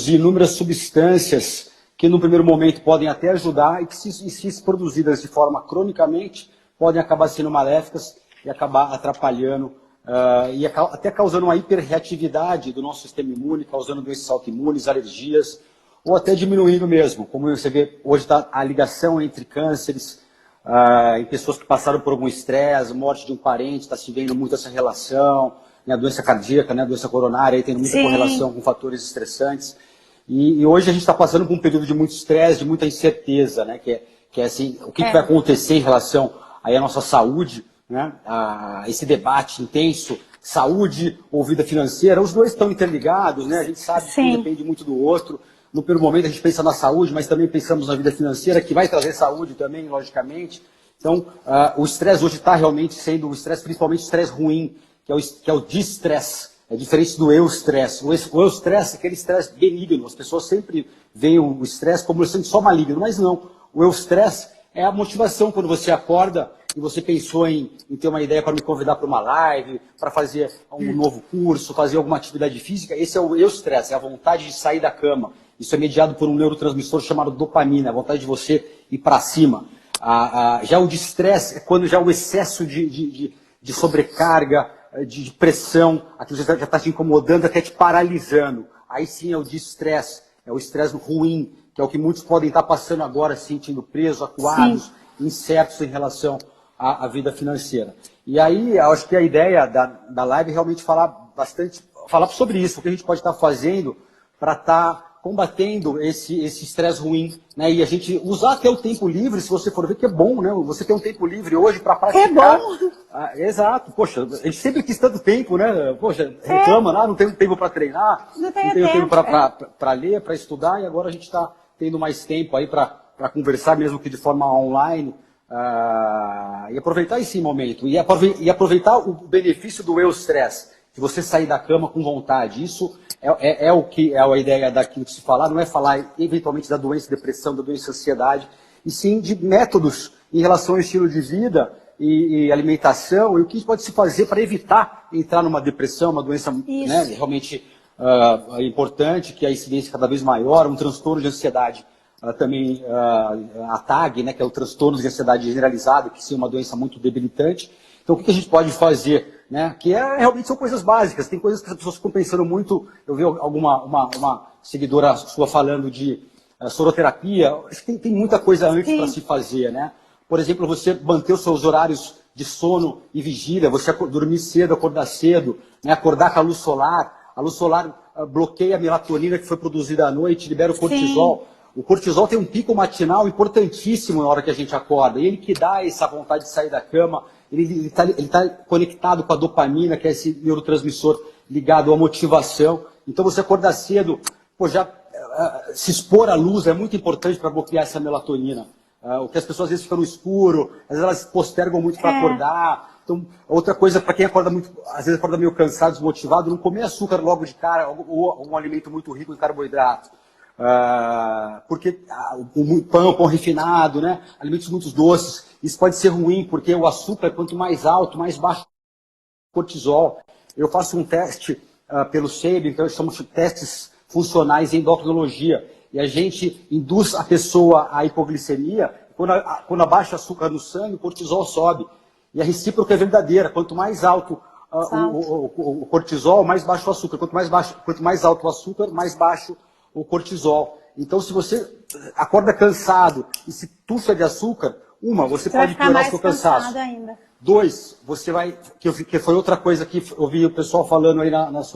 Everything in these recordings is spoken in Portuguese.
inúmeras substâncias que no primeiro momento podem até ajudar e que se produzidas de forma cronicamente podem acabar sendo maléficas e acabar atrapalhando e até causando uma hiperreatividade do nosso sistema imune, causando doenças autoimunes, alergias, ou até diminuindo mesmo. Como você vê, hoje está a ligação entre cânceres, em pessoas que passaram por algum estresse, morte de um parente, está se vendo muito essa relação, né, a doença cardíaca, né, a doença coronária, aí tem muita correlação com fatores estressantes. E hoje a gente está passando por um período de muito estresse, de muita incerteza, né, que é assim, o que vai acontecer em relação aí à nossa saúde, né, esse debate intenso, saúde ou vida financeira, os dois estão interligados, né, a gente sabe que um depende muito do outro. No primeiro momento a gente pensa na saúde, mas também pensamos na vida financeira, que vai trazer saúde também, logicamente. Então, o estresse hoje está realmente sendo o estresse, principalmente o estresse ruim, que é o distress. É diferente do eustress. O eustress é aquele estresse benigno. As pessoas sempre veem o estresse como sendo só maligno, mas não. O eustress é a motivação quando você acorda e você pensou em ter uma ideia para me convidar para uma live, para fazer um novo curso, fazer alguma atividade física. Esse é o eustress, é a vontade de sair da cama. Isso é mediado por um neurotransmissor chamado dopamina, a vontade de você ir para cima. Já o distress é quando já o excesso de sobrecarga, de pressão, aquilo já está te incomodando, até te paralisando. Aí sim é o distress, é o estresse ruim, que é o que muitos podem estar passando agora, se sentindo presos, acuados, incertos em relação à vida financeira. E aí, eu acho que a ideia da live é realmente falar sobre isso, o que a gente pode estar fazendo para estar combatendo esse estresse ruim, né? E a gente usar até o tempo livre, se você for ver, que é bom, né? Você tem um tempo livre hoje para praticar. É bom. Exato. Poxa, a gente sempre quis tanto tempo, né? Poxa, reclama lá, não tem tempo para treinar, não tem tempo para ler, para estudar, e agora a gente está tendo mais tempo aí para conversar, mesmo que de forma online, e aproveitar esse momento, e aproveitar o benefício do eustress, de você sair da cama com vontade. Isso é o que é a ideia daquilo que se falar, não é falar eventualmente da doença, depressão, da doença, ansiedade, e sim de métodos em relação ao estilo de vida e alimentação, e o que pode se fazer para evitar entrar numa depressão, uma doença, né, realmente importante, que a incidência é cada vez maior, um transtorno de ansiedade, também a TAG, né, que é o transtorno de ansiedade generalizado, que sim, é uma doença muito debilitante. Então, o que a gente pode fazer, né? Que realmente são coisas básicas. Tem coisas que as pessoas ficam pensando muito. Eu vi uma seguidora sua falando de soroterapia. Acho que tem muita coisa antes para se fazer, né? Por exemplo, você manter os seus horários de sono e vigília, você dormir cedo, acordar cedo, né? Acordar com a luz solar. A luz solar bloqueia a melatonina que foi produzida à noite, libera o cortisol. O cortisol tem um pico matinal importantíssimo na hora que a gente acorda. E ele que dá essa vontade de sair da cama. Ele tá conectado com a dopamina, que é esse neurotransmissor ligado à motivação. Então, você acordar cedo, se expor à luz é muito importante para bloquear essa melatonina. O que as pessoas às vezes ficam no escuro, às vezes elas postergam muito para acordar. Então, outra coisa, para quem acorda muito, às vezes acorda meio cansado, desmotivado, não comer açúcar logo de cara, ou um alimento muito rico em carboidrato. Porque o pão refinado, né? Alimentos muito doces, isso pode ser ruim, porque o açúcar, quanto mais alto, mais baixo o cortisol. Eu faço um teste pelo SEIB, que chamamos de testes funcionais em endocrinologia, e a gente induz a pessoa à hipoglicemia. Quando abaixa o açúcar no sangue, o cortisol sobe. E a recíproca é verdadeira. Quanto mais alto o cortisol, mais baixo o açúcar. Quanto mais alto o açúcar, mais baixo o cortisol. Então, se você acorda cansado e se tufa de açúcar, você pode piorar o seu cansaço. Ainda. 2, você vai, que foi outra coisa que eu vi o pessoal falando aí nas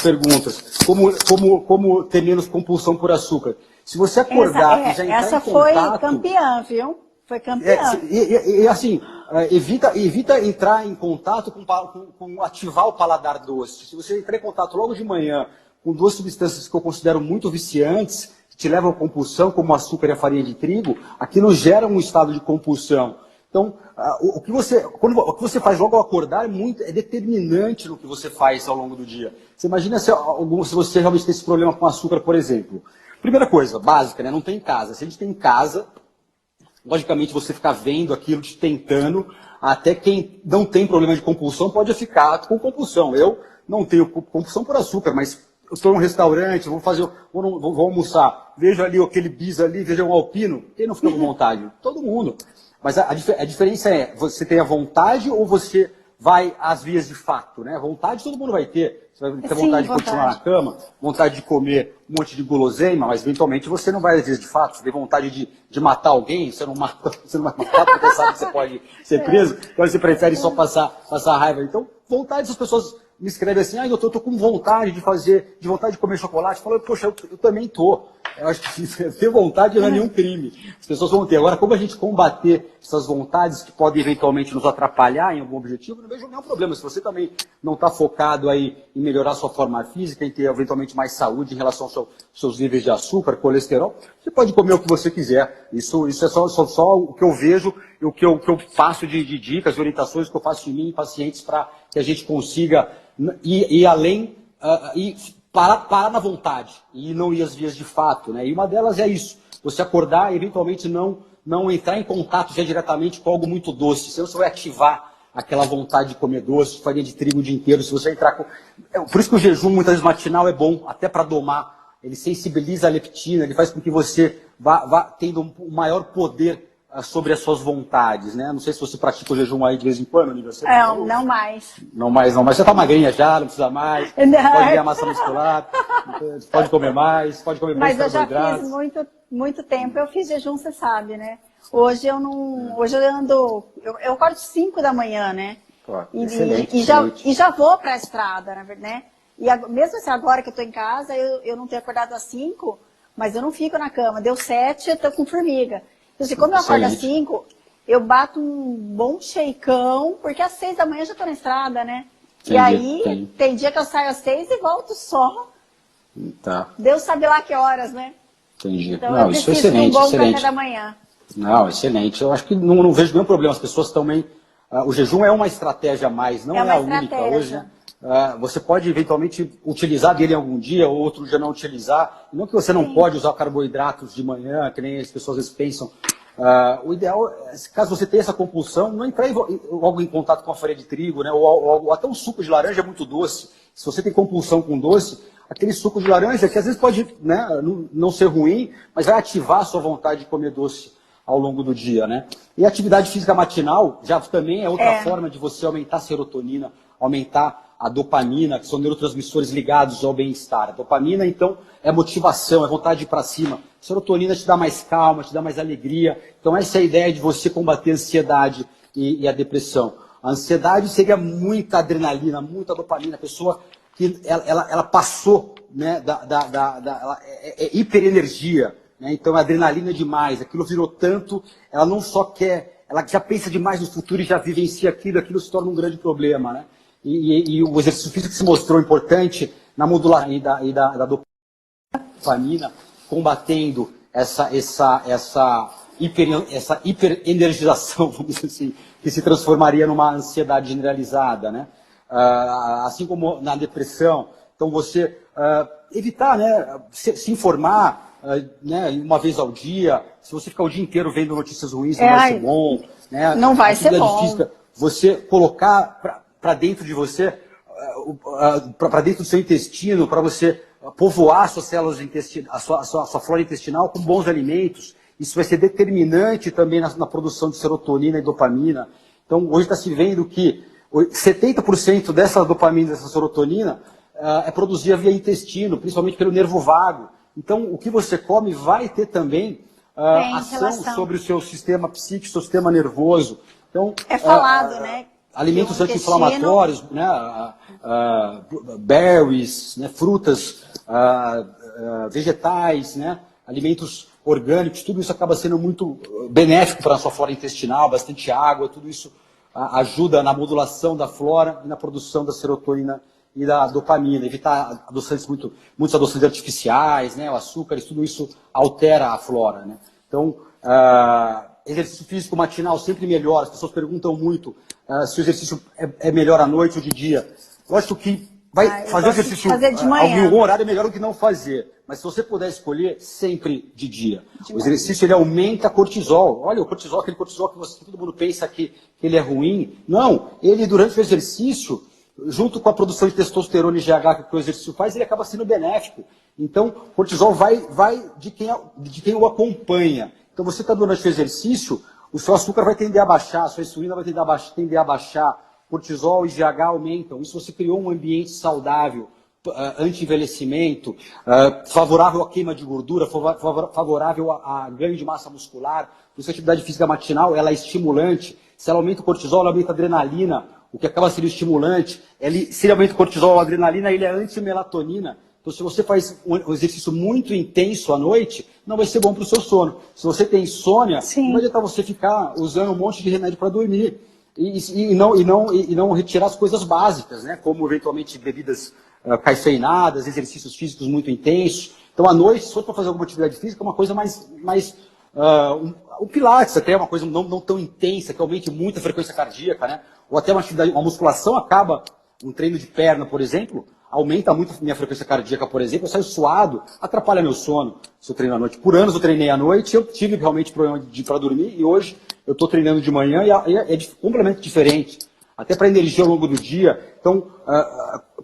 perguntas, como ter menos compulsão por açúcar. Se você acordar e já entrar essa em contato... foi campeã, viu? Foi campeã. Assim, evita entrar em contato com ativar o paladar doce. Se você entrar em contato logo de manhã com duas substâncias que eu considero muito viciantes, que te levam à compulsão, como o açúcar e a farinha de trigo, aquilo gera um estado de compulsão. Então, o que você faz logo ao acordar é determinante no que você faz ao longo do dia. Você imagina se você realmente tem esse problema com açúcar, por exemplo. Primeira coisa, básica, né? Não tem em casa. Se a gente tem em casa, logicamente você ficar vendo aquilo, te tentando, até quem não tem problema de compulsão pode ficar com compulsão. Eu não tenho compulsão por açúcar, mas eu estou num restaurante, vou almoçar, vejo ali aquele bis ali, vejo um alpino, quem não fica com vontade? Todo mundo. Mas a diferença é, você tem a vontade ou você vai às vias de fato, né? Vontade todo mundo vai ter. Você vai ter vontade de continuar na cama, vontade de comer um monte de guloseima, mas eventualmente você não vai às vias de fato. Você tem vontade de matar alguém, você não vai matar porque sabe que você pode ser preso, então você prefere só passar raiva. Então, vontade, as pessoas me escrevem assim, doutor, eu tô com vontade de comer chocolate. Eu falo, poxa, eu também tô. Eu acho que ter vontade não é nenhum crime. As pessoas vão ter. Agora, como a gente combater essas vontades que podem eventualmente nos atrapalhar em algum objetivo, não vejo nenhum problema. Se você também não está focado aí em melhorar sua forma física, em ter eventualmente mais saúde em relação aos seus níveis de açúcar, colesterol, você pode comer o que você quiser. Isso é só o que eu vejo e o que eu passo de dicas, orientações que eu faço em mim, em pacientes, para que a gente consiga ir além e parar na vontade e não ir às vias de fato, né? E uma delas é isso, você acordar e eventualmente não entrar em contato já diretamente com algo muito doce, senão você vai ativar aquela vontade de comer doce, farinha de trigo o dia inteiro, se você entrar com... Por isso que o jejum muitas vezes matinal é bom, até para domar, ele sensibiliza a leptina, ele faz com que você vá tendo um maior poder sobre as suas vontades, né? Não sei se você pratica o jejum aí de vez em quando, Nívia. Não mais. Não mais. Você tá magrinha já, não precisa mais. Pode ganhar massa muscular, pode comer mais, pode comer mais carboidratos. Mas eu já fiz muito tempo, eu fiz jejum, você sabe, né? Hoje eu não... Hoje eu ando... Eu acordo 5 da manhã, né? Claro, e já vou para a estrada, na verdade, né? E mesmo assim, agora que eu tô em casa, eu não tenho acordado às 5, mas eu não fico na cama. Deu 7, eu tô com formiga. Então, assim, quando eu acordo às 5, eu bato um bom shakeão, porque às 6 da manhã eu já tô na estrada, né? E aí, tem dia que eu saio às 6 e volto só. Tá. Deus sabe lá que horas, né? Entendi. Então, não, isso é excelente, de um bom excelente. café da manhã. Não, excelente. Eu acho que não vejo nenhum problema. As pessoas também... o jejum é uma estratégia a mais, não é a única hoje, né? Você pode eventualmente utilizar dele algum dia, ou outro dia não utilizar. Não que você não pode usar carboidratos de manhã, que nem as pessoas às vezes pensam. O ideal, caso você tenha essa compulsão, não entrar logo em contato com a farinha de trigo, né? Ou até um suco de laranja é muito doce. Se você tem compulsão com doce, aquele suco de laranja, que às vezes pode, né, não ser ruim, mas vai ativar a sua vontade de comer doce ao longo do dia, né? E a atividade física matinal já também é outra forma de você aumentar a serotonina, aumentar a dopamina, que são neurotransmissores ligados ao bem-estar. A dopamina, então, é motivação, é vontade de ir para cima. A serotonina te dá mais calma, te dá mais alegria. Então, essa é a ideia de você combater a ansiedade e a depressão. A ansiedade seria muita adrenalina, muita dopamina. A pessoa que ela passou, né, é hiperenergia, né? Então, é adrenalina demais. Aquilo virou tanto, ela não só quer, ela já pensa demais no futuro e já vivencia aquilo se torna um grande problema, né? E o exercício físico se mostrou importante na modulação da dopamina, combatendo essa hiperenergização, vamos dizer assim, que se transformaria numa ansiedade generalizada, né? Assim como na depressão. Então, você evitar, né, se informar, né, uma vez ao dia. Se você ficar o dia inteiro vendo notícias ruins, não vai ser bom. Né? Não vai ser bom. Física, você colocar para dentro de você, para dentro do seu intestino, para você povoar suas células intestinais, a sua flora intestinal com bons alimentos. Isso vai ser determinante também na produção de serotonina e dopamina. Então, hoje está se vendo que 70% dessa dopamina, dessa serotonina, é produzida via intestino, principalmente pelo nervo vago. Então, o que você come vai ter também ação sobre o seu sistema psíquico, seu sistema nervoso. Então, é falado, né? Alimentos anti-inflamatórios, né? Berries, né? Frutas, vegetais, né? Alimentos orgânicos, tudo isso acaba sendo muito benéfico para a sua flora intestinal, bastante água, tudo isso ajuda na modulação da flora e na produção da serotonina e da dopamina, evitar muitos adoçantes artificiais, né? O açúcar, tudo isso altera a flora, né? Então, exercício físico matinal sempre melhor. As pessoas perguntam muito se o exercício é melhor à noite ou de dia. Lógico que fazer exercício algum horário é melhor do que não fazer. Mas se você puder escolher, sempre de dia. O exercício ele aumenta cortisol. Olha, o cortisol, aquele cortisol que todo mundo pensa que ele é ruim. Não, ele durante o exercício, junto com a produção de testosterona e GH que o exercício faz, ele acaba sendo benéfico. Então, o cortisol vai de quem o acompanha. Então, você está durante o exercício, o seu açúcar vai tender a baixar, a sua insulina vai tender a baixar, cortisol e GH aumentam. Isso você criou um ambiente saudável, anti-envelhecimento, favorável à queima de gordura, favorável a ganho de massa muscular. Por isso a atividade física matinal ela é estimulante. Se ela aumenta o cortisol, ela aumenta a adrenalina, o que acaba sendo estimulante. Se ele aumenta o cortisol ou a adrenalina, ele é anti-melatonina. Então, se você faz um exercício muito intenso à noite, não vai ser bom para o seu sono. Se você tem insônia, não vai adiantar você ficar usando um monte de remédio para dormir. E não retirar as coisas básicas, né? Como eventualmente bebidas cafeinadas, exercícios físicos muito intensos. Então, à noite, se for para fazer alguma atividade física, é uma coisa mais o Pilates até é uma coisa não tão intensa, que aumente muito a frequência cardíaca, né? Ou até uma musculação acaba, um treino de perna, por exemplo, aumenta muito a minha frequência cardíaca, por exemplo, eu saio suado, atrapalha meu sono se eu treino à noite. Por anos eu treinei à noite, eu tive realmente problema para dormir, e hoje eu estou treinando de manhã e é completamente diferente. Até para energia ao longo do dia. Então,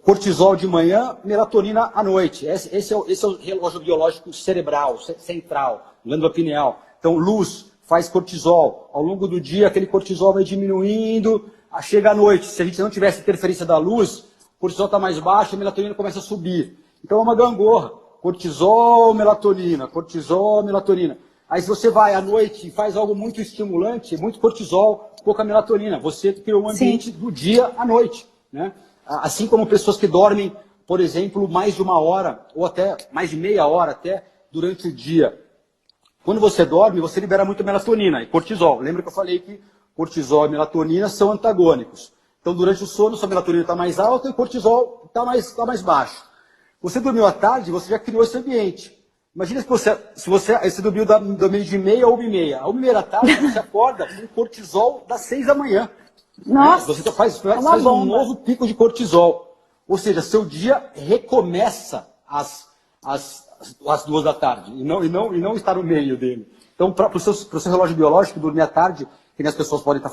cortisol de manhã, melatonina à noite. Esse é o relógio biológico cerebral, central, glândula pineal. Então, luz faz cortisol. Ao longo do dia, aquele cortisol vai diminuindo, chega à noite. Se a gente não tivesse interferência da luz, o cortisol está mais baixo, a melatonina começa a subir. Então, é uma gangorra. Cortisol, melatonina, cortisol, melatonina. Aí, se você vai à noite e faz algo muito estimulante, muito cortisol, pouca melatonina. Você criou um ambiente do dia à noite, né? Assim como pessoas que dormem, por exemplo, mais de 1 hora, ou até mais de meia hora até, durante o dia. Quando você dorme, você libera muito melatonina e cortisol. Lembra que eu falei que cortisol e melatonina são antagônicos. Então, durante o sono, sua melatonina está mais alta e o cortisol está mais baixo. Você dormiu à tarde, você já criou esse ambiente. Imagina se você dormiu do meio de meia a 1h30. A 1h30 da tarde, você acorda com cortisol das 6 da manhã. Nossa, você faz um novo pico de cortisol. Ou seja, seu dia recomeça às 2 da tarde. E não está no meio dele. Então, para o seu relógio biológico, dormir à tarde, que as pessoas podem estar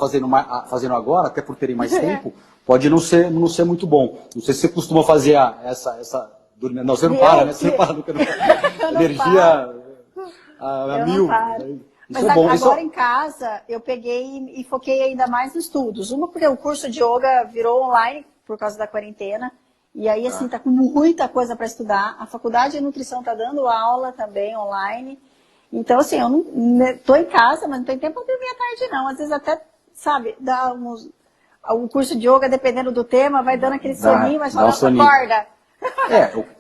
fazendo agora, até por terem mais tempo, pode não ser muito bom. Não sei se você costuma fazer essa dormir. Não, você não para, né? Você não para nunca. Energia a mil. Mas é bom. Agora em casa, eu peguei e foquei ainda mais nos estudos. Uma, porque o curso de yoga virou online por causa da quarentena. E aí, assim, tá com muita coisa para estudar. A faculdade de nutrição tá dando aula também online. Então, assim, eu não tô em casa, mas não tem tempo para dormir à tarde, não. Às vezes até, sabe, dá um curso de yoga, dependendo do tema, vai dando aquele soninho, mas fala, acorda.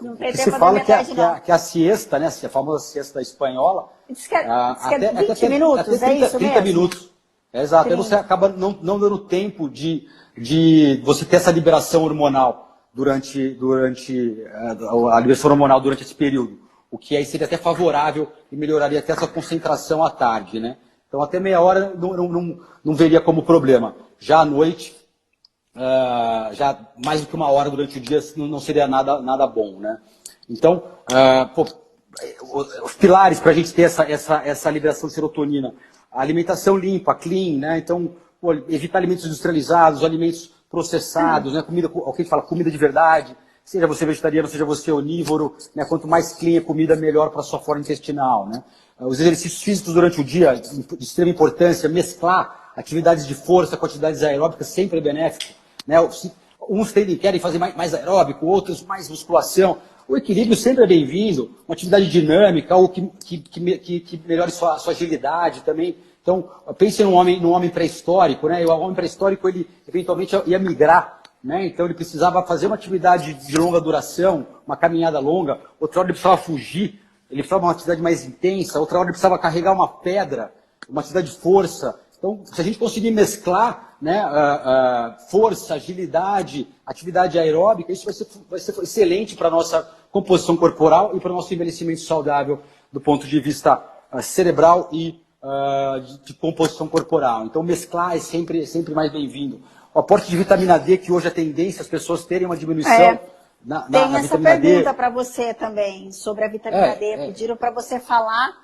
O que se fala que a siesta, né, a famosa siesta espanhola, diz que é 20 minutos, até 30, é isso 30 mesmo? minutos. Exato, aí você acaba não dando tempo de você ter essa liberação hormonal durante a liberação hormonal durante esse período. O que aí seria até favorável e melhoraria até essa concentração à tarde, né? Então até meia hora não veria como problema. Já à noite, já mais do que 1 hora durante o dia não seria nada bom, né? Então, os pilares para a gente ter essa liberação de serotonina, a alimentação limpa, clean, né? Então, evitar alimentos industrializados, alimentos processados, né? Comida, o que a gente fala, comida de verdade, seja você vegetariano, seja você onívoro, né? Quanto mais clean a comida, melhor para a sua flora intestinal, né? Os exercícios físicos durante o dia, de extrema importância, mesclar atividades de força com atividades aeróbicas sempre é benéfico, né? Uns querem fazer mais aeróbico, outros mais musculação. O equilíbrio sempre é bem-vindo, uma atividade dinâmica, ou que melhore sua agilidade também. Então, pense num homem pré-histórico, né? O homem pré-histórico, ele eventualmente ia migrar, né? Então ele precisava fazer uma atividade de longa duração, uma caminhada longa, outra hora ele precisava fugir, ele precisava de uma atividade mais intensa, outra hora ele precisava carregar uma pedra, uma atividade de força. Então, se a gente conseguir mesclar, né, força, agilidade, atividade aeróbica, isso vai ser excelente para a nossa composição corporal e para o nosso envelhecimento saudável do ponto de vista cerebral e de composição corporal. Então, mesclar é sempre mais bem-vindo. O aporte de vitamina D, que hoje a tendência as pessoas terem uma diminuição na tem essa vitamina D. pergunta para você também, sobre a vitamina D. Pediram para você falar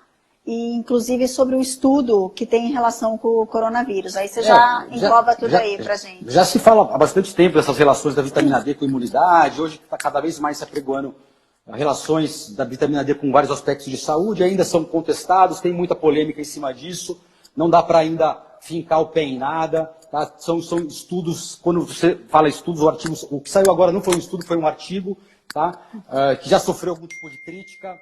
e inclusive sobre um estudo que tem em relação com o coronavírus. Aí você já engloba tudo aí pra gente. Já se fala há bastante tempo dessas relações da vitamina D com imunidade, hoje está cada vez mais se apregoando relações da vitamina D com vários aspectos de saúde, ainda são contestados, tem muita polêmica em cima disso, não dá para ainda fincar o pé em nada, tá? São estudos, quando você fala estudos ou artigos, o que saiu agora não foi um estudo, foi um artigo, tá? Que já sofreu algum tipo de crítica,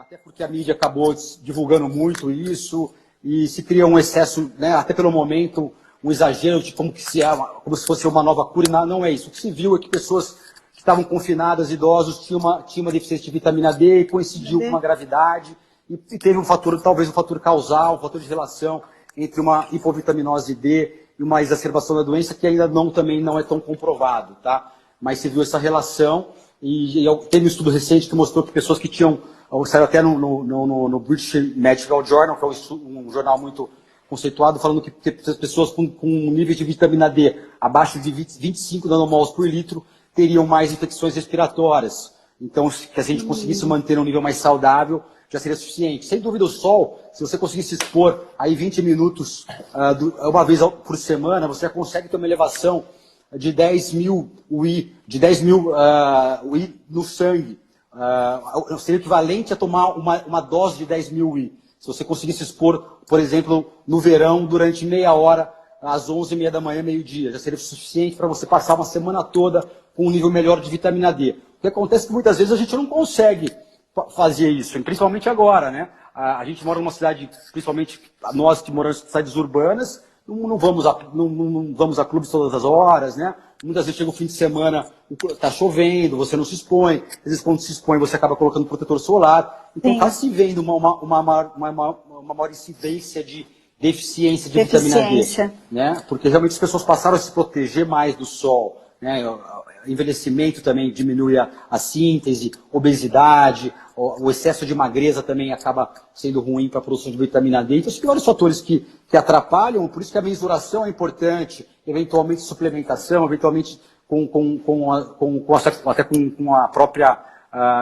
até porque a mídia acabou divulgando muito isso, e se cria um excesso, né, até pelo momento, um exagero de como se fosse uma nova cura, e não é isso. O que se viu é que pessoas que estavam confinadas, idosos, tinham uma deficiência de vitamina D e coincidiu com uma gravidade, e teve um fator, talvez um fator causal, um fator de relação entre uma hipovitaminose D e uma exacerbação da doença, que ainda também não é tão comprovado, tá? Mas se viu essa relação, e teve um estudo recente que mostrou que pessoas que tinham, saiu até no British Medical Journal, que é um jornal muito conceituado, falando que pessoas com nível de vitamina D abaixo de 25 nanomols por litro teriam mais infecções respiratórias. Então, se a gente conseguisse manter um nível mais saudável, já seria suficiente. Sem dúvida, o sol, se você conseguisse expor aí 20 minutos uma vez por semana, você já consegue ter uma elevação de 10.000 UI, UI no sangue. Seria equivalente a tomar uma dose de 10.000 UI. Se você conseguisse expor, por exemplo, no verão, durante meia hora, às 11h30 da manhã, meio-dia, já seria suficiente para você passar uma semana toda com um nível melhor de vitamina D. O que acontece é que muitas vezes a gente não consegue fazer isso, principalmente agora, né? A gente mora numa cidade, principalmente nós que moramos em cidades urbanas, não vamos a clubes todas as horas, né? Muitas vezes chega o fim de semana, está chovendo, você não se expõe, às vezes quando se expõe você acaba colocando protetor solar, então está se vendo uma maior incidência de deficiência de vitamina D, né? Porque realmente as pessoas passaram a se proteger mais do sol, né? Envelhecimento também diminui a síntese, obesidade, o excesso de magreza também acaba sendo ruim para a produção de vitamina D. Então, são vários fatores que atrapalham, por isso que a mensuração é importante, eventualmente suplementação, eventualmente até com a própria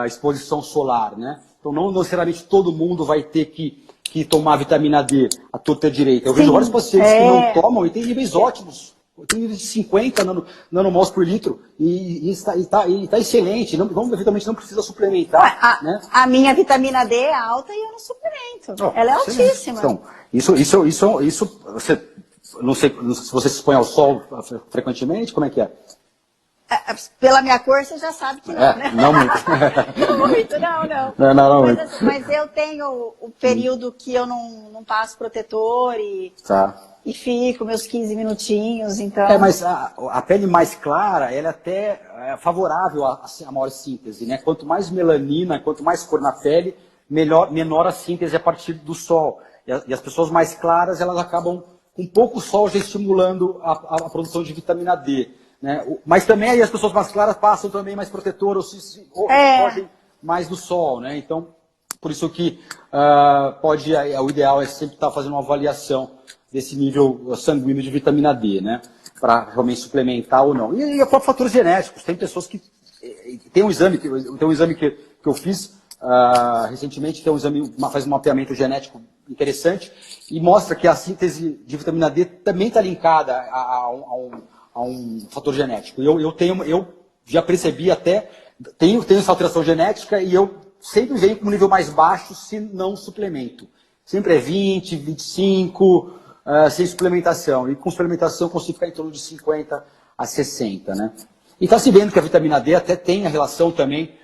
exposição solar, né? Então, não necessariamente todo mundo vai ter que tomar vitamina D à torta direita. Eu vejo vários pacientes que não tomam e têm níveis ótimos. Tem nível de 50 nanomols por litro e está excelente. Eventualmente não precisa suplementar. Né? A minha vitamina D é alta e eu não suplemento. Ela é altíssima. Então, isso você, não sei se você se expõe ao sol frequentemente, como é que é? Pela minha cor, você já sabe que não, né? Não muito. Não muito, não. Não mas eu tenho o período que eu não passo protetor e fico meus 15 minutinhos, então... Mas a pele mais clara, ela até é favorável a maior síntese, né? Quanto mais melanina, quanto mais cor na pele, menor a síntese a partir do sol. E as pessoas mais claras, elas acabam com pouco sol já estimulando a produção de vitamina D. Né? Mas também aí as pessoas mais claras passam também mais protetor ou fogem mais do sol, né? Então, por isso que o ideal é sempre estar fazendo uma avaliação desse nível sanguíneo de vitamina D, né? Para realmente suplementar ou não. E próprios fatores genéticos. Tem pessoas que... Tem um exame que eu fiz recentemente, que é um exame, faz um mapeamento genético interessante, e mostra que a síntese de vitamina D também está linkada a um fator genético. Eu já percebi até, tenho essa alteração genética e eu sempre venho com um nível mais baixo se não suplemento. Sempre é 20, 25, sem suplementação. E com suplementação consigo ficar em torno de 50 a 60, né? E está se vendo que a vitamina D até tem a relação também,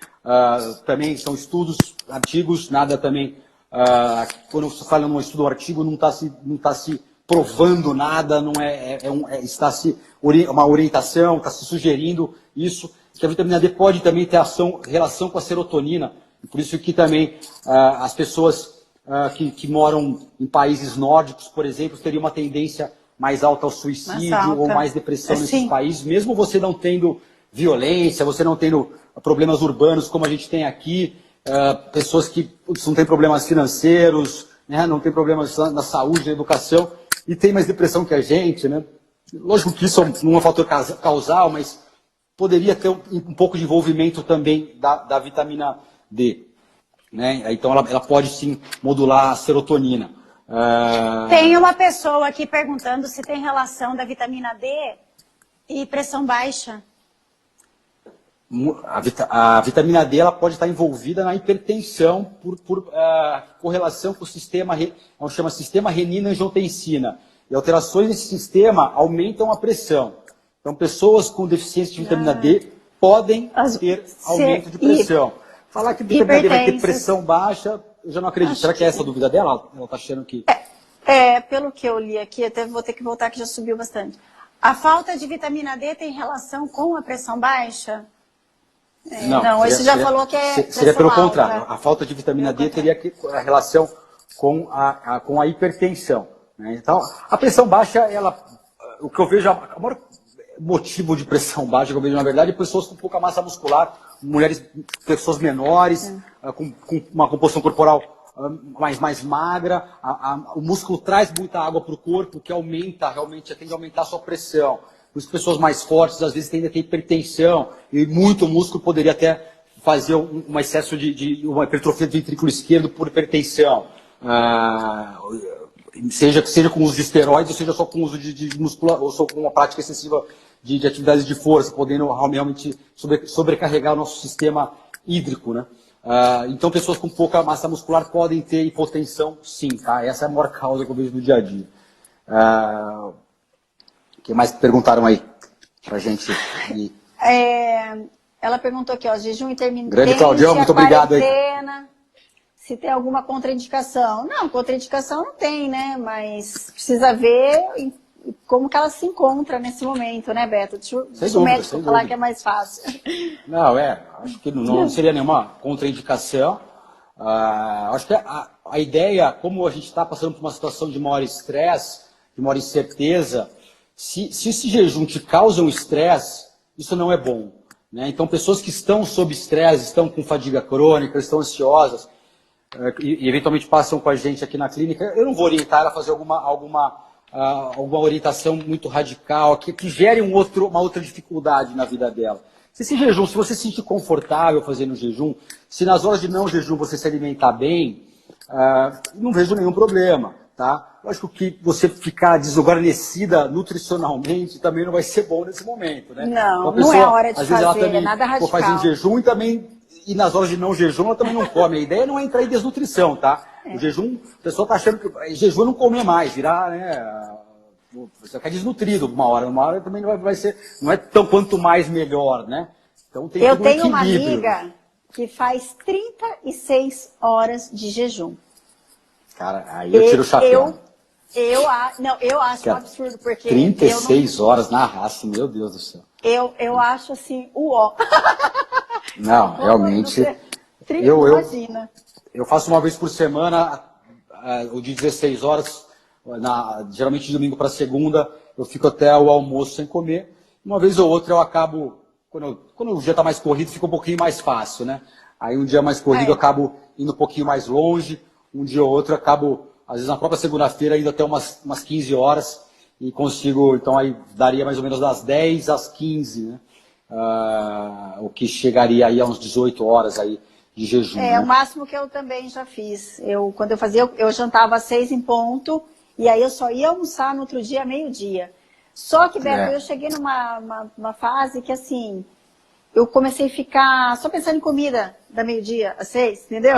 são estudos, artigos, nada também, quando você fala num estudo ou artigo, não está se provando nada, não está uma orientação, está se sugerindo isso, que a vitamina D pode também ter relação com a serotonina, e por isso que também as pessoas que moram em países nórdicos, por exemplo, teriam uma tendência mais alta ao suicídio ou mais depressão nesses países, mesmo você não tendo violência, você não tendo problemas urbanos como a gente tem aqui, pessoas que não têm problemas financeiros, né, não têm problemas na saúde, na educação, e tem mais depressão que a gente, né? Lógico que isso não é um fator causal, mas poderia ter um pouco de envolvimento também da vitamina D. né? Então ela pode sim modular a serotonina. Tem uma pessoa aqui perguntando se tem relação da vitamina D e pressão baixa. A vitamina D ela pode estar envolvida na hipertensão por correlação com o sistema, chama sistema renina-angiotensina. E alterações nesse sistema aumentam a pressão. Então, pessoas com deficiência de vitamina D podem ter aumento de pressão. Falar que a vitamina D vai ter pressão baixa, eu já não acredito. Será que é essa a dúvida dela? Ela está achando que... Pelo que eu li aqui, até vou ter que voltar que já subiu bastante. A falta de vitamina D tem relação com a pressão baixa? Não, esse já falou que seria pelo contrário. A falta de vitamina D teria a relação com a hipertensão. Né? Então, a pressão baixa, o que eu vejo, o maior motivo de pressão baixa que eu vejo, na verdade, é pessoas com pouca massa muscular, pessoas menores, com uma composição corporal mais magra. O músculo traz muita água para o corpo, que tende a aumentar a sua pressão. Por isso, pessoas mais fortes, às vezes, tendem a ter hipertensão, e muito músculo poderia até fazer um excesso de uma hipertrofia do ventrículo esquerdo por hipertensão. Seja com uso de esteroides, ou seja só com uso de musculação, ou só com uma prática excessiva de atividades de força, podendo realmente sobrecarregar o nosso sistema hídrico, né? Então, pessoas com pouca massa muscular podem ter hipotensão, sim, tá? Essa é a maior causa que eu vejo no dia a dia. O que mais perguntaram aí pra gente? Ela perguntou aqui, jejum intermitente, Grande Claudião, muito obrigado aí. Se tem alguma contraindicação. Não, contraindicação não tem, né? Mas precisa ver como que ela se encontra nesse momento, né, Beto? Deixa o médico falar que é mais fácil. Não, acho que não seria nenhuma contraindicação. Acho que a ideia, como a gente está passando por uma situação de maior estresse, de maior incerteza, se esse jejum te causa um estresse, isso não é bom. Né? Então, pessoas que estão sob estresse, estão com fadiga crônica, estão ansiosas, e eventualmente passam com a gente aqui na clínica, eu não vou orientar ela a fazer alguma orientação muito radical, que gere uma outra dificuldade na vida dela. Se você se sentir confortável fazendo jejum, se nas horas de não jejum você se alimentar bem, não vejo nenhum problema. Tá? Lógico que você ficar desguarnecida nutricionalmente também não vai ser bom nesse momento. Né? Não, não é a hora de fazer, é nada radical. Faz um jejum e nas horas de não jejum ela também não come. A ideia não é entrar em desnutrição, tá? O jejum, o pessoal está achando que jejum é não comer mais, virar, né? Você vai ficar desnutrido uma hora também não vai ser, não é tão quanto mais melhor, né? Então tem Eu tenho uma amiga que faz 36 horas de jejum. Cara, aí eu tiro o chapéu. Eu acho um absurdo, porque 36 horas na raça, meu Deus do céu. Eu acho assim, uó. Não, realmente. Imagina. Eu faço uma vez por semana, o de 16 horas, geralmente de domingo para segunda, eu fico até o almoço sem comer. Uma vez ou outra eu acabo, quando o dia está mais corrido, fica um pouquinho mais fácil, né? Aí um dia mais corrido eu acabo indo um pouquinho mais longe, um dia ou outro eu acabo, às vezes na própria segunda-feira, indo até umas 15 horas e consigo, então aí daria mais ou menos das 10 às 15, né? O que chegaria aí a uns 18 horas aí de jejum. O máximo que eu também já fiz. Quando eu fazia, eu jantava às 6 em ponto, e aí eu só ia almoçar no outro dia, meio-dia. Só que, Beto, eu cheguei numa fase que, assim, eu comecei a ficar só pensando em comida da meio-dia às 6, entendeu?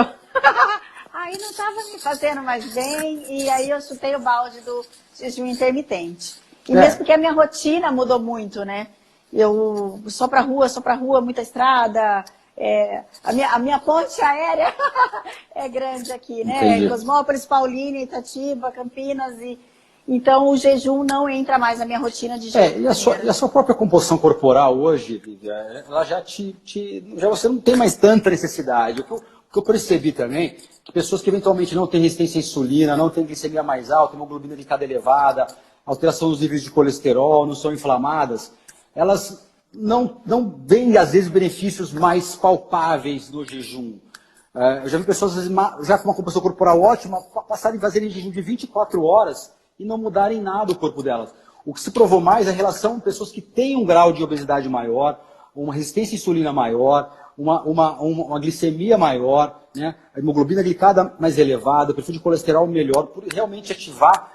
Aí não estava me fazendo mais bem, e aí eu chutei o balde do jejum intermitente. E mesmo porque a minha rotina mudou muito, né? Eu só pra rua, muita estrada. A minha ponte aérea é grande aqui, né? Entendi. Cosmópolis, Paulínia, Itatiba, Campinas. Então o jejum não entra mais na minha rotina de jejum. E a sua própria composição corporal hoje, Lívia, ela já você não tem mais tanta necessidade. O que eu percebi também, que pessoas que eventualmente não têm resistência à insulina, não têm glicemia mais alta, hemoglobina glicada elevada, alteração dos níveis de colesterol, não são inflamadas, elas não veem, às vezes, benefícios mais palpáveis no jejum. Eu já vi pessoas, às vezes, já com uma composição corporal ótima, passarem a fazer jejum de 24 horas e não mudarem nada o corpo delas. O que se provou mais é a relação com pessoas que têm um grau de obesidade maior, uma resistência à insulina maior, uma glicemia maior, né? A hemoglobina glicada mais elevada, o perfil de colesterol melhor, por realmente ativar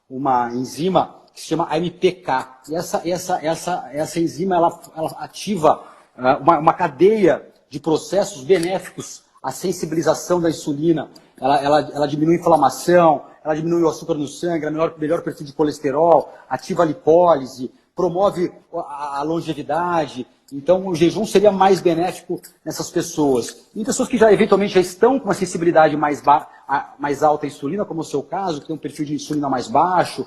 uma enzima que se chama AMPK. E essa enzima ela ativa uma cadeia de processos benéficos à sensibilização da insulina. Ela diminui a inflamação, ela diminui o açúcar no sangue, ela melhora o perfil de colesterol, ativa a lipólise, promove a longevidade. Então, o jejum seria mais benéfico nessas pessoas. Em pessoas que já eventualmente já estão com uma sensibilidade mais alta à insulina, como é o seu caso, que tem um perfil de insulina mais baixo,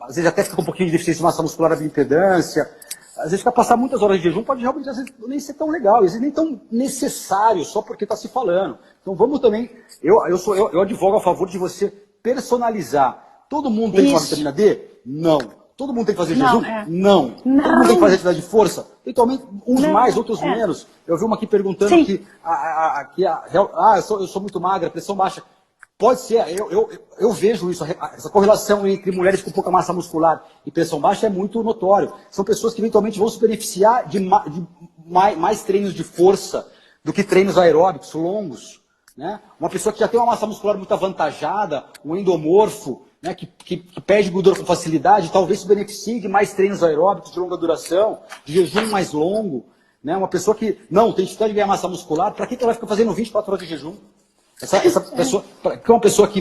às vezes até fica com um pouquinho de deficiência de massa muscular, a bioimpedância. Às vezes, passar muitas horas de jejum pode realmente às vezes, nem ser tão legal, às vezes nem tão necessário, só porque está se falando. Então, vamos também... Eu advogo a favor de você personalizar. Todo mundo tem que tomar vitamina D? Não. Todo mundo tem que fazer jejum? Não. Todo mundo tem que fazer atividade de força? Eventualmente, uns mais, outros menos. Eu vi uma aqui perguntando que eu sou muito magra, pressão baixa. Pode ser, eu vejo isso, essa correlação entre mulheres com pouca massa muscular e pressão baixa é muito notório. São pessoas que eventualmente vão se beneficiar de mais treinos de força do que treinos aeróbicos longos. Né? Uma pessoa que já tem uma massa muscular muito avantajada, um endomorfo, né, que perde gordura com facilidade, talvez se beneficie de mais treinos aeróbicos de longa duração, de jejum mais longo. Né? Uma pessoa que não tem dificuldade de ganhar massa muscular, para que ela vai ficar fazendo 24 horas de jejum? Essa pessoa, que é uma pessoa que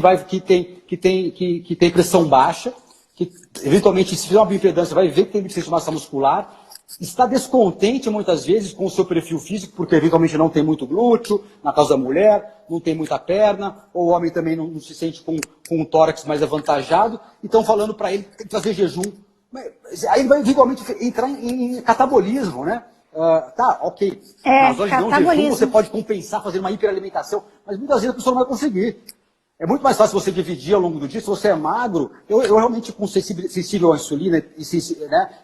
tem pressão baixa, que eventualmente, se fizer uma bioimpedância, vai ver que tem deficiência de massa muscular, está descontente muitas vezes com o seu perfil físico, porque eventualmente não tem muito glúteo, na causa da mulher, não tem muita perna, ou o homem também não se sente com um tórax mais avantajado, e estão falando para ele tem que fazer jejum. Aí ele vai eventualmente entrar em catabolismo, né? Ok. Nas horas de não jejum, você pode compensar fazendo uma hiperalimentação, mas muitas vezes a pessoa não vai conseguir. É muito mais fácil você dividir ao longo do dia. Se você é magro, eu realmente com sensível à insulina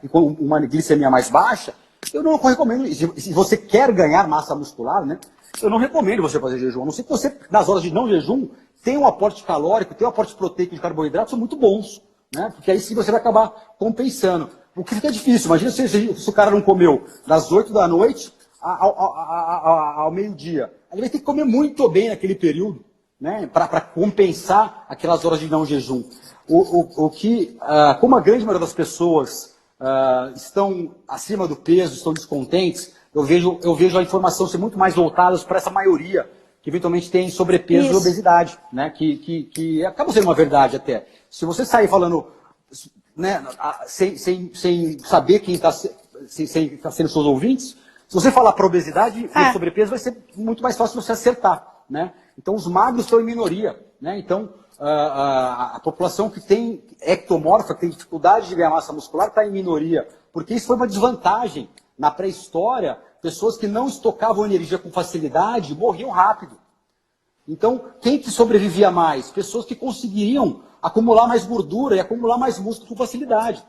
e com uma glicemia mais baixa, eu não recomendo. Se você quer ganhar massa muscular, né, eu não recomendo você fazer jejum. A não ser que você, nas horas de não jejum, tenha um aporte calórico, tenha um aporte proteico de carboidratos, são muito bons. Né, porque aí sim você vai acabar compensando. O que fica difícil, imagina se o cara não comeu das 8 da noite ao meio-dia. Ele vai ter que comer muito bem naquele período, né, para compensar aquelas horas de não jejum. Como a grande maioria das pessoas estão acima do peso, estão descontentes, eu vejo a informação ser muito mais voltada para essa maioria que eventualmente tem sobrepeso e obesidade, né, que acaba sendo uma verdade até. Se você sair falando... Né, sem saber quem está sendo seus ouvintes, se você falar para obesidade e sobrepeso, vai ser muito mais fácil você acertar. Né? Então, os magros estão em minoria. Né? Então, a população que tem ectomorfa, que tem dificuldade de ganhar massa muscular, está em minoria. Porque isso foi uma desvantagem. Na pré-história, pessoas que não estocavam energia com facilidade morriam rápido. Então, quem que sobrevivia mais? Pessoas que conseguiriam acumular mais gordura e acumular mais músculo com facilidade.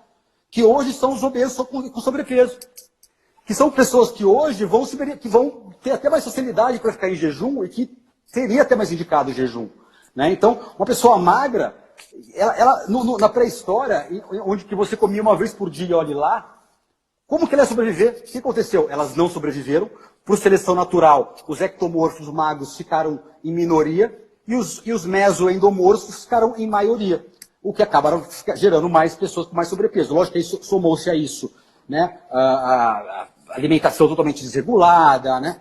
Que hoje são os obesos com sobrepeso. Que são pessoas que hoje que vão ter até mais facilidade para ficar em jejum e que seria até mais indicado o jejum. Né? Então, uma pessoa magra, na pré-história, onde que você comia uma vez por dia e olhe lá, como que ela ia sobreviver? O que aconteceu? Elas não sobreviveram. Por seleção natural, os ectomorfos magros ficaram em minoria e os mesoendomorfos ficaram em maioria, o que acabaram gerando mais pessoas com mais sobrepeso. Lógico que isso somou-se a isso, né? A alimentação totalmente desregulada, né?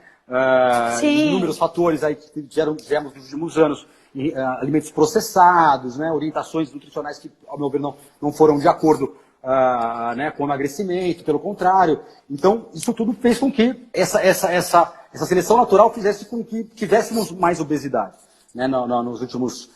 Inúmeros fatores aí que tivemos nos últimos anos, alimentos processados, né? Orientações nutricionais que, ao meu ver, não foram de acordo né, com o emagrecimento, pelo contrário. Então, isso tudo fez com que essa seleção natural fizesse com que tivéssemos mais obesidade, né, nos últimos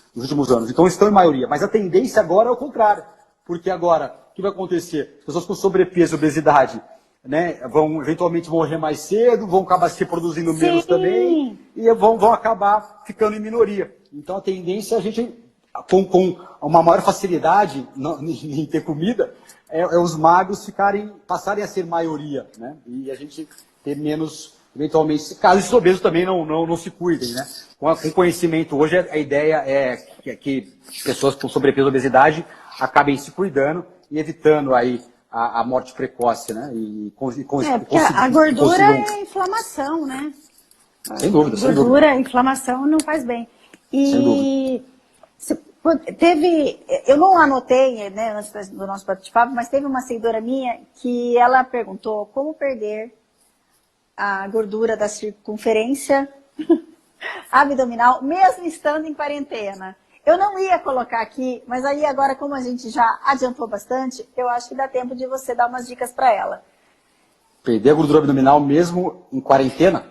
anos. Então, estão em maioria. Mas a tendência agora é o contrário. Porque agora, o que vai acontecer? As pessoas com sobrepeso e obesidade, né, vão eventualmente morrer mais cedo, vão acabar se reproduzindo menos também, e vão acabar ficando em minoria. Então, a tendência é a gente, com uma maior facilidade em ter comida, os magros passarem a ser maioria, né? E a gente ter menos, eventualmente, casos de obesos também não se cuidem, né? Com conhecimento hoje, a ideia é que pessoas com sobrepeso e obesidade acabem se cuidando e evitando aí a morte precoce, né? Porque a gordura é inflamação, né? Sem dúvida, sem dúvida. Gordura, inflamação não faz bem. E eu não anotei, né, antes do nosso bate-papo, mas teve uma seguidora minha que ela perguntou como perder a gordura da circunferência abdominal, mesmo estando em quarentena. Eu não ia colocar aqui, mas aí agora, como a gente já adiantou bastante, eu acho que dá tempo de você dar umas dicas para ela. Perder a gordura abdominal mesmo em quarentena?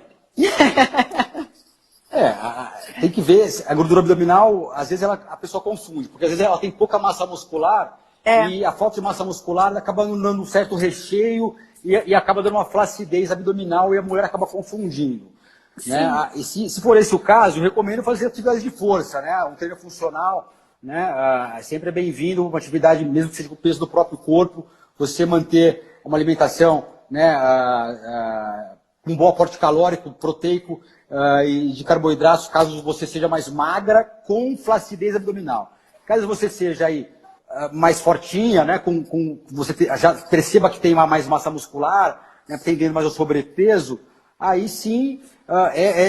Tem que ver. A gordura abdominal, às vezes a pessoa confunde, porque às vezes ela tem pouca massa muscular e a falta de massa muscular acaba dando um certo recheio e acaba dando uma flacidez abdominal e a mulher acaba confundindo. Né? E se for esse o caso, eu recomendo fazer atividades de força, né? Um treino funcional, né? Sempre é bem-vindo, uma atividade, mesmo que seja com o peso do próprio corpo, você manter uma alimentação, né? Com um bom aporte calórico, proteico e de carboidratos, caso você seja mais magra, com flacidez abdominal. Caso você seja aí mais fortinha, né? Você já perceba que tem mais massa muscular, né? Tendendo mais ao sobrepeso, aí sim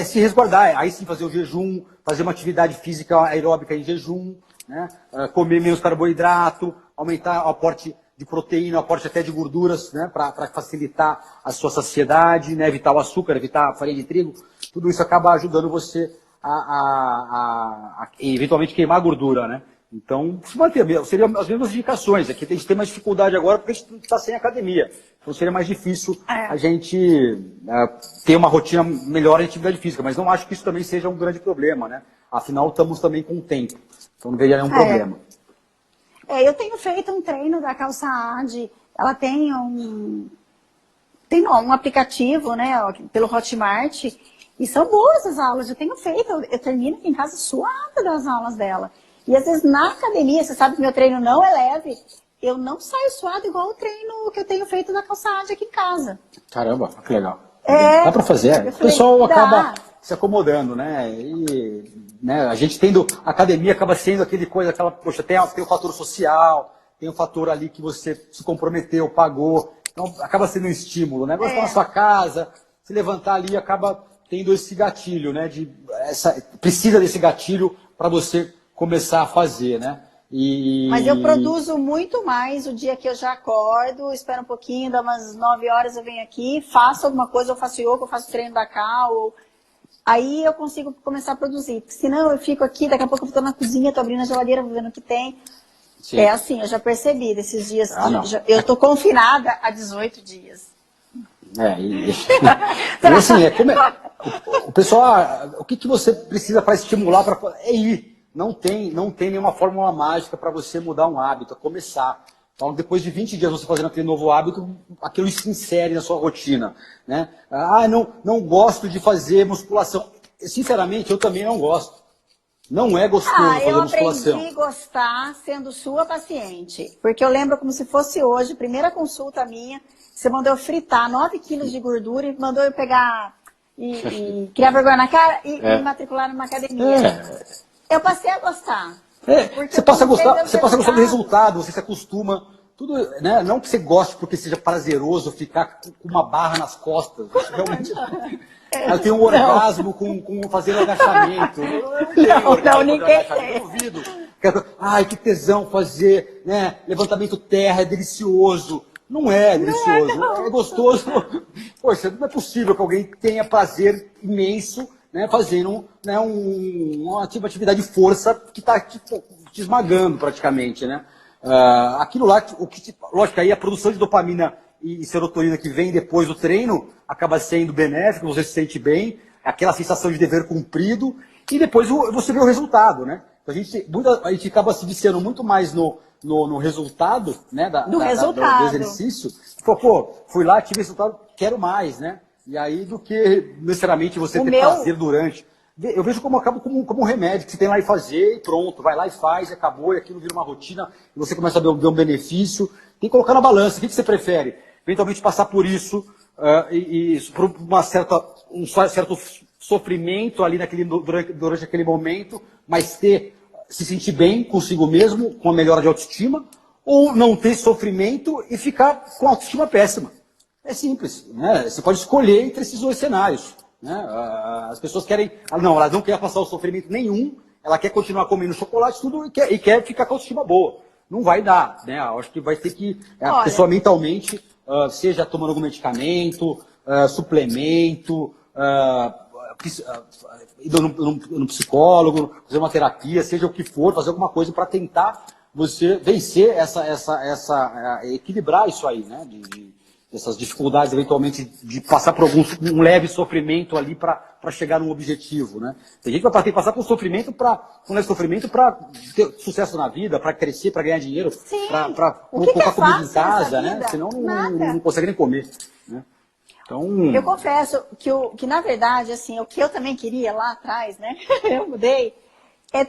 se resguardar, aí sim fazer o jejum, fazer uma atividade física aeróbica em jejum, né? Comer menos carboidrato, aumentar o aporte de proteína, o aporte até de gorduras, né? Para facilitar a sua saciedade, né? Evitar o açúcar, evitar a farinha de trigo, tudo isso acaba ajudando você a eventualmente queimar a gordura, né? Então, se manter, seriam as mesmas indicações. Aqui a gente tem mais dificuldade agora porque a gente está sem academia. Então seria mais difícil a gente ter uma rotina melhor em atividade física. Mas não acho que isso também seja um grande problema, né? Afinal, estamos também com o tempo. Então não veria nenhum problema. Eu tenho feito um treino da Calça AD. Ela tem um aplicativo, né, pelo Hotmart. E são boas as aulas. Eu tenho feito. Eu termino aqui em casa suada das aulas dela. E às vezes na academia, você sabe que meu treino não é leve, eu não saio suado igual o treino que eu tenho feito na Calça AD aqui em casa. Caramba, que legal. Dá para fazer. O pessoal acaba se acomodando, né? E, né, a gente tendo, a academia acaba sendo poxa, tem o fator social, tem o fator ali que você se comprometeu, pagou, então acaba sendo um estímulo, né? Agora você tá na sua casa, se levantar ali acaba tendo esse gatilho, né? Precisa desse gatilho para você começar a fazer, né? Mas eu produzo muito mais o dia que eu já acordo, espero um pouquinho, dá umas 9 horas eu venho aqui, faço alguma coisa, eu faço yoga, eu faço treino da cal, aí eu consigo começar a produzir. Porque senão eu fico aqui, daqui a pouco eu estou na cozinha, estou abrindo a geladeira, vendo o que tem. Sim. É assim, eu já percebi desses dias, eu estou confinada há 18 dias. E assim, o pessoal, o que você precisa para estimular, é ir. Não tem nenhuma fórmula mágica para você mudar um hábito, começar. Então, depois de 20 dias você fazendo aquele novo hábito, aquilo se insere na sua rotina. Né? Não gosto de fazer musculação. Sinceramente, eu também não gosto. Não é gostoso fazer musculação. Eu aprendi a gostar sendo sua paciente. Porque eu lembro como se fosse hoje, primeira consulta minha, você mandou eu fritar 9 quilos de gordura e mandou eu pegar e criar vergonha na cara e me matricular numa academia. Eu passei a gostar. Você passa a gostar do resultado, você se acostuma. Tudo, né? Não que você goste porque seja prazeroso ficar com uma barra nas costas. Realmente. Eu tenho um orgasmo com fazer agachamento. Ninguém tem. Eu duvido. Ai, que tesão fazer, né? Levantamento terra, é delicioso. Não é delicioso, é gostoso. Poxa, não é possível que alguém tenha prazer imenso, né, fazendo, né, uma atividade de força que está te esmagando praticamente, né? Aquilo lá, lógico, aí a produção de dopamina e serotonina que vem depois do treino acaba sendo benéfico, você se sente bem, aquela sensação de dever cumprido, e depois você vê o resultado, né? A gente acaba se viciando muito mais no resultado, né, do exercício. Fui lá, tive resultado, quero mais, né? E aí, do que necessariamente você ter prazer durante. Eu vejo como um remédio que você tem lá e fazer e pronto, vai lá e faz, e acabou, e aquilo vira uma rotina, e você começa a ver um benefício. Tem que colocar na balança. O que você prefere? Eventualmente passar por isso, por um certo sofrimento ali durante aquele momento, mas se sentir bem consigo mesmo, com a melhora de autoestima, ou não ter sofrimento e ficar com autoestima péssima. É simples, né? Você pode escolher entre esses dois cenários. Né? As pessoas querem... Não, elas não querem passar o sofrimento nenhum, ela quer continuar comendo chocolate tudo e quer ficar com a autoestima boa. Não vai dar, né? Eu acho que vai ter que... A pessoa mentalmente, seja tomando algum medicamento, suplemento, indo no psicólogo, fazer uma terapia, seja o que for, fazer alguma coisa para tentar você vencer equilibrar isso aí, né? Essas dificuldades, eventualmente, de passar por um leve sofrimento ali para chegar num objetivo, né? Tem gente que vai ter que passar por sofrimento para ter sucesso na vida, para crescer, para ganhar dinheiro, para colocar comida em casa, né? Senão não consegue nem comer, né? Então... Eu confesso que, na verdade, assim, o que eu também queria lá atrás, né? Eu mudei.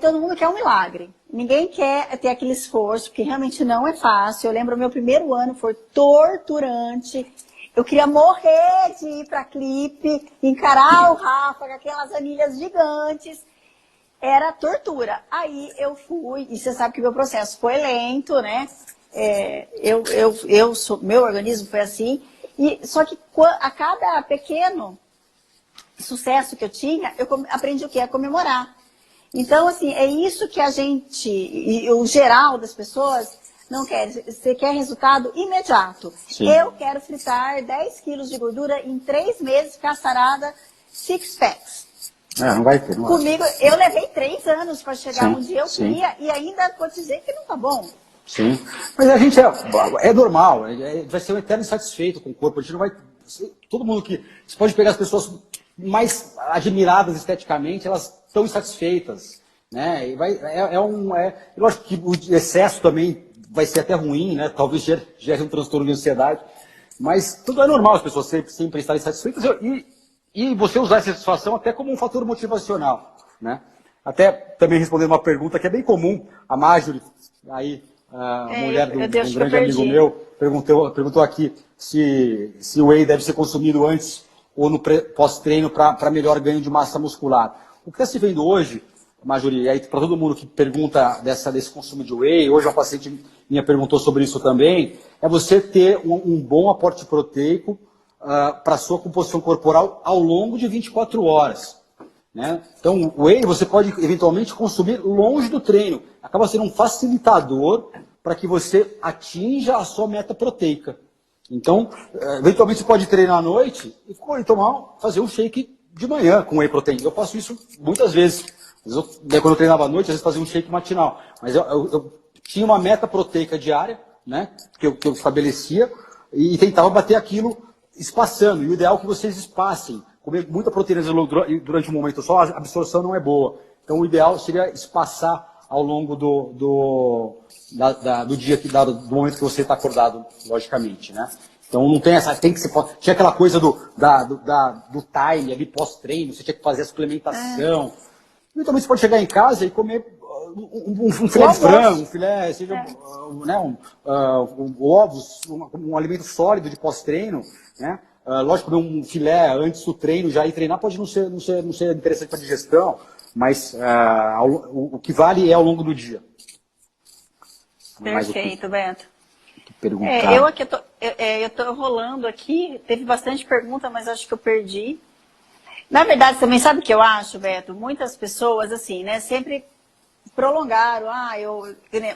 Todo mundo quer um milagre. Ninguém quer ter aquele esforço, porque realmente não é fácil. Eu lembro, o meu primeiro ano foi torturante. Eu queria morrer de ir para clipe, encarar o Rafa com aquelas anilhas gigantes. Era tortura. Aí eu fui, e você sabe que meu processo foi lento, né? Meu organismo foi assim. Só que a cada pequeno sucesso que eu tinha, eu aprendi o que? A comemorar. Então, assim, é isso que a gente, e o geral das pessoas, não quer. Você quer resultado imediato. Sim. Eu quero fritar 10 quilos de gordura em 3 meses, ficar sarada, 6 packs. Não vai ter. Não Comigo, eu levei 3 anos para chegar onde eu queria, e ainda vou dizer que não tá bom. Sim, mas a gente é normal, vai ser um eterno insatisfeito com o corpo. A gente não vai... Todo mundo que... Você pode pegar as pessoas mais admiradas esteticamente, elas estão insatisfeitas, né? E eu acho que o excesso também vai ser até ruim, né? Talvez gere um transtorno de ansiedade, mas tudo é normal, as pessoas sempre estarem insatisfeitas e você usar essa satisfação até como um fator motivacional, né? Até também respondendo uma pergunta que é bem comum, a Marjorie, aí a mulher de um grande amigo meu, perguntou aqui se o whey deve ser consumido antes ou no pós-treino para melhor ganho de massa muscular. O que está se vendo hoje, Marjorie, aí para todo mundo que pergunta desse consumo de whey, hoje uma paciente minha perguntou sobre isso também, é você ter um bom aporte proteico para a sua composição corporal ao longo de 24 horas. Né? Então, o whey você pode eventualmente consumir longe do treino. Acaba sendo um facilitador para que você atinja a sua meta proteica. Então, eventualmente você pode treinar à noite e fazer um shake de manhã com whey protein. Eu faço isso muitas vezes. Quando eu treinava à noite, às vezes fazia um shake matinal. Mas eu tinha uma meta proteica diária, né, que eu estabelecia e tentava bater aquilo espaçando. E o ideal é que vocês espacem. Comer muita proteína durante um momento só, a absorção não é boa. Então, o ideal seria espaçar ao longo do dia, do momento que você está acordado, logicamente, né? Então, não tem essa... Tinha aquela coisa do time ali pós-treino, você tinha que fazer a suplementação. E também você pode chegar em casa e comer um filé de frango, um filé, ovos, um alimento sólido de pós-treino, né? Lógico, comer um filé antes do treino, já ir treinar pode não ser interessante para a digestão, mas o que vale é ao longo do dia. Perfeito, Beto. Perguntar. Eu tô rolando aqui, teve bastante pergunta, mas acho que eu perdi. Na verdade, também sabe o que eu acho, Beto? Muitas pessoas, assim, né, sempre prolongaram.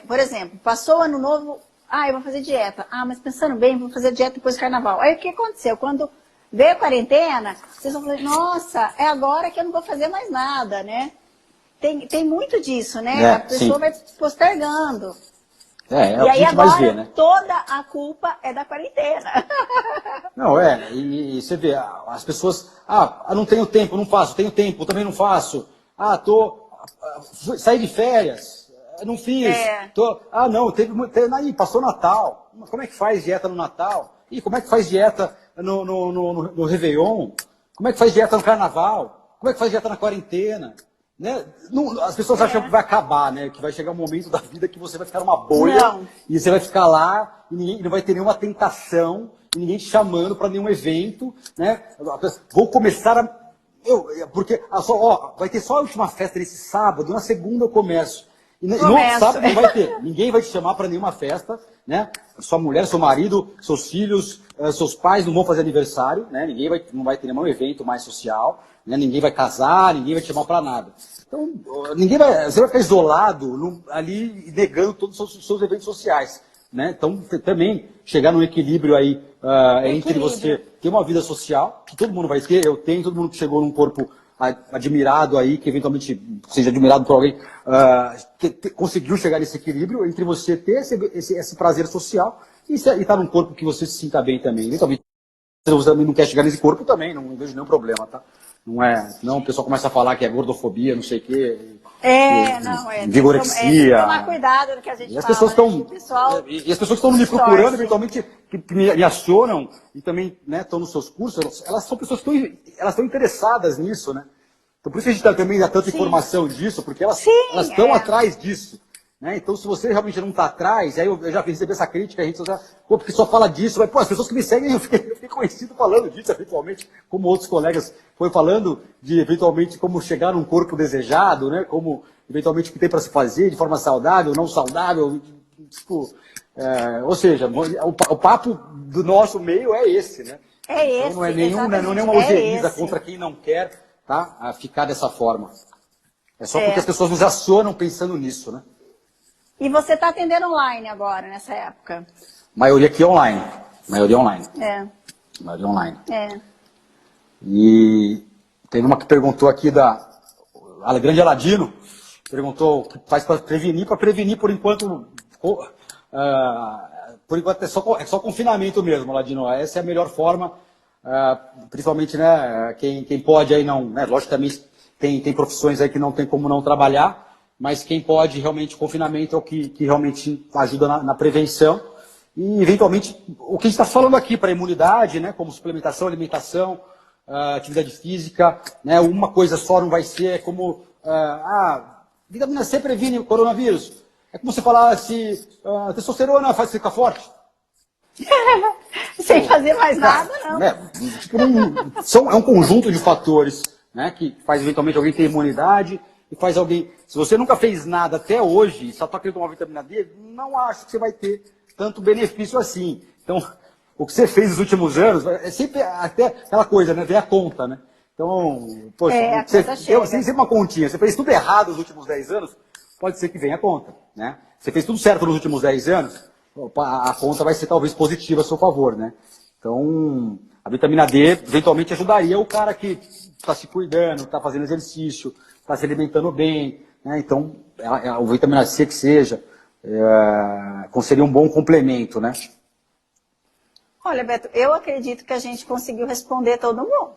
Por exemplo, passou o ano novo, eu vou fazer dieta. Mas pensando bem, vou fazer dieta depois do carnaval. Aí o que aconteceu? Quando veio a quarentena, vocês vão falar, nossa, é agora que eu não vou fazer mais nada, né? Tem muito disso, né? A pessoa vai postergando. E aí agora né? Toda a culpa é da quarentena. Não, e você vê, as pessoas, não tenho tempo, não faço, tenho tempo, também não faço. Saí de férias, não fiz. Passou Natal. Como é que faz dieta no Natal? E como é que faz dieta no Réveillon? Como é que faz dieta no Carnaval? Como é que faz dieta na quarentena? Né? As pessoas acham que vai acabar, né? Que vai chegar um momento da vida que você vai ficar numa bolha e você vai ficar lá e não vai ter nenhuma tentação, e ninguém te chamando para nenhum evento, né? Vou começar porque vai ter só a última festa nesse sábado, na segunda eu começo. E no outro sábado não vai ter. Ninguém vai te chamar para nenhuma festa, né? Sua mulher, seu marido, seus filhos, seus pais não vão fazer aniversário, né? Não vai ter nenhum evento mais social, né? Ninguém vai casar, ninguém vai te chamar para nada. Então, você vai ficar isolado ali negando todos os seus eventos sociais, né? Então, também chegar num equilíbrio aí entre você ter uma vida social, que todo mundo vai ter, eu tenho, todo mundo que chegou num corpo admirado aí, que eventualmente seja admirado por alguém, que conseguiu chegar nesse equilíbrio entre você ter esse prazer social e estar num corpo que você se sinta bem também. Eventualmente, se você também não quer chegar nesse corpo, também, não vejo nenhum problema, tá? Não, o pessoal começa a falar que é gordofobia, não sei o quê. Vigorexia. Tomar cuidado do que a gente as fala. Pessoas estão, e as pessoas que estão me procurando, eventualmente, que me acionam e também estão nos seus cursos, elas são pessoas que estão interessadas nisso, né? Então, por isso a gente também dá tanta informação disso, porque elas estão atrás disso. Né? Então, se você realmente não está atrás, aí eu já recebi essa crítica, a gente porque só fala disso, mas, as pessoas que me seguem, eu fiquei conhecido falando disso, eventualmente, como outros colegas foram falando de, eventualmente, como chegar num corpo desejado, né? Como, eventualmente, o que tem para se fazer de forma saudável, não saudável, tipo, ou seja, o papo do nosso meio é esse, né? Então, não é nenhuma ojeriza contra quem não quer, tá? A ficar dessa forma. É só porque as pessoas nos acionam pensando nisso, né? E você está atendendo online agora, nessa época? Maioria aqui online. Maioria online. Maioria online. E teve uma que perguntou aqui a grande Aladino, perguntou o que faz para prevenir. Para prevenir, por enquanto, é só confinamento mesmo, Aladino. Essa é a melhor forma, principalmente, né, quem pode aí não, né, lógico que também tem profissões aí que não tem como não trabalhar, mas quem pode realmente, confinamento é o que realmente ajuda na prevenção. E, eventualmente, o que a gente está falando aqui para a imunidade, né, como suplementação, alimentação, atividade física, né, uma coisa só não vai ser, como vitamina C previne o coronavírus. É como você falar se a testosterona faz você ficar forte. Sem fazer mais nada, não. Né, é um conjunto de fatores, né, que faz eventualmente alguém ter imunidade e faz alguém... Se você nunca fez nada até hoje, só está querendo tomar vitamina D, não acho que você vai ter tanto benefício assim. Então, o que você fez nos últimos anos, é sempre até aquela coisa, né? Vem a conta, né? Então, poxa, tem sempre uma continha. Você fez tudo errado nos últimos 10 anos, pode ser que venha a conta, né? Você fez tudo certo nos últimos 10 anos, a conta vai ser talvez positiva a seu favor, né? Então, a vitamina D eventualmente ajudaria o cara que está se cuidando, está fazendo exercício, está se alimentando bem, né? Então, a vitamina C que seja, seria um bom complemento, né? Olha, Beto, eu acredito que a gente conseguiu responder todo mundo.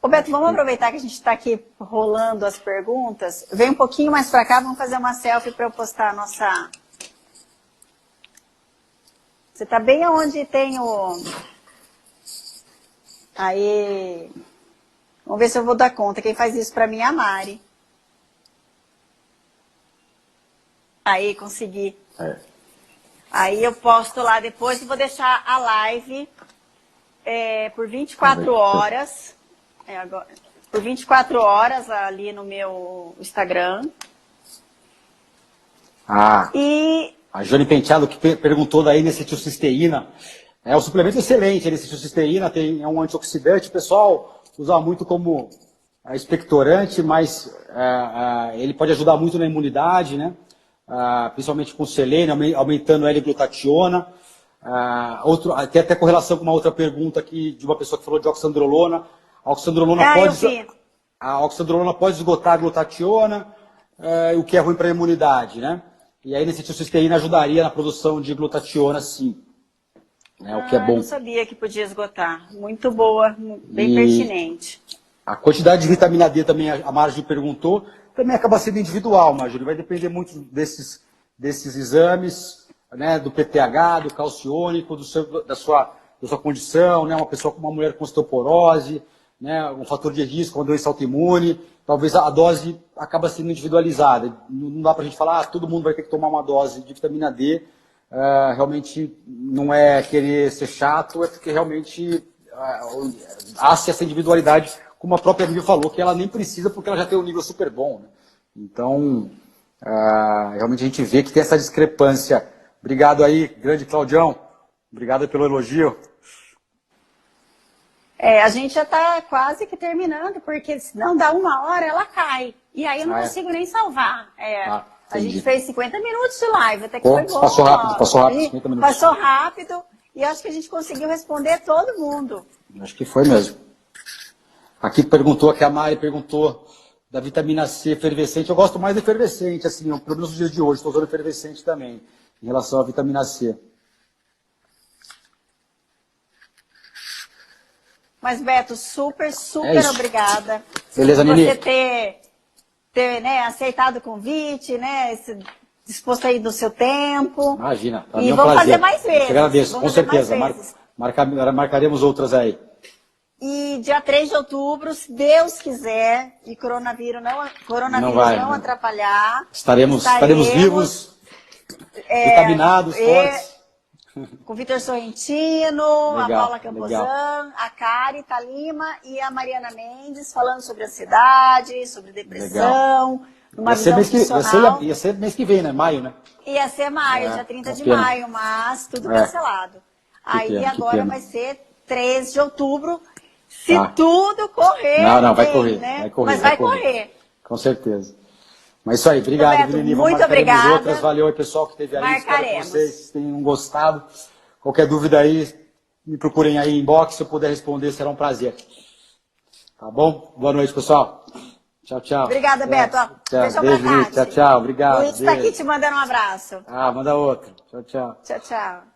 Ô, Beto, vamos aproveitar que a gente está aqui rolando as perguntas. Vem um pouquinho mais para cá, vamos fazer uma selfie para eu postar a nossa... Você está bem aonde tem o... Aí... Vamos ver se eu vou dar conta. Quem faz isso para mim é a Mari. Aí, consegui. Aí eu posto lá depois e vou deixar a live por 24 horas. Por 24 horas ali no meu Instagram. E... A Jane Penteado que perguntou da N-acetilcisteína. É um suplemento excelente, a N-acetilcisteína é um antioxidante. O pessoal usa muito como expectorante, mas ele pode ajudar muito na imunidade, né? Principalmente com selênio, aumentando a L-glutationa. Tem até correlação com uma outra pergunta aqui de uma pessoa que falou de oxandrolona. A oxandrolona pode esgotar a glutationa, o que é ruim para a imunidade, né? E aí, nesse cisteína ajudaria na produção de glutationa, sim. Né, o que é bom. Eu não sabia que podia esgotar. Muito boa, bem pertinente. A quantidade de vitamina D também, a Marjorie perguntou, também acaba sendo individual, Marjorie. Vai depender muito desses exames, né, do PTH, do calciônico, da sua condição, né, uma mulher com osteoporose, né, um fator de risco, uma doença autoimune. Talvez a dose acaba sendo individualizada. Não dá para a gente falar, todo mundo vai ter que tomar uma dose de vitamina D. Realmente não é querer ser chato, é porque realmente há essa individualidade como a própria Nívia falou, que ela nem precisa porque ela já tem um nível super bom, né? Então, realmente a gente vê que tem essa discrepância. Obrigado aí, grande Claudião. Obrigado pelo elogio. A gente já está quase que terminando, porque se não dá 1 hora, ela cai. E aí eu não consigo nem salvar. A gente fez 50 minutos de live, até que foi bom. Passou rápido, 50 minutos. Passou rápido e acho que a gente conseguiu responder todo mundo. Acho que foi mesmo. Aqui a Mari perguntou da vitamina C efervescente. Eu gosto mais da efervescente, assim, pelo menos nos dias de hoje. Estou usando efervescente também, em relação à vitamina C. Mas, Beto, super obrigada. Beleza, por Nini? você ter né, aceitado o convite, né? Disposto aí do seu tempo. Imagina. E vamos fazer mais vezes. Eu te agradeço, com certeza. Marcaremos outras aí. E dia 3 de outubro, se Deus quiser, e coronavírus não atrapalhar. Estaremos vivos, vitaminados, fortes. Com o Vitor Sorrentino, Legal, a Paula Campozan, a Kari Talima e a Mariana Mendes falando sobre ansiedade, sobre depressão, numa visão funcional. Ia ser mês que vem, né? Maio, né? Ia ser maio, dia 30 de maio, mas tudo cancelado. Aí agora vai ser 3 de outubro, se tudo correr. Não, vai bem, correr. Né? Vai correr. Mas vai correr. Com certeza. Mas isso aí, obrigado, Roberto, Nini. muito obrigada. Outras. Valeu aí, pessoal, que esteve aí. Espero que vocês tenham gostado. Qualquer dúvida aí, me procurem aí em inbox. Se eu puder responder, será um prazer. Tá bom? Boa noite, pessoal. Tchau, tchau. Obrigada, Beto. Tchau, beijo, tchau, tchau. Obrigado. O Luiz está aqui te mandando um abraço. Manda outro. Tchau, tchau. Tchau, tchau.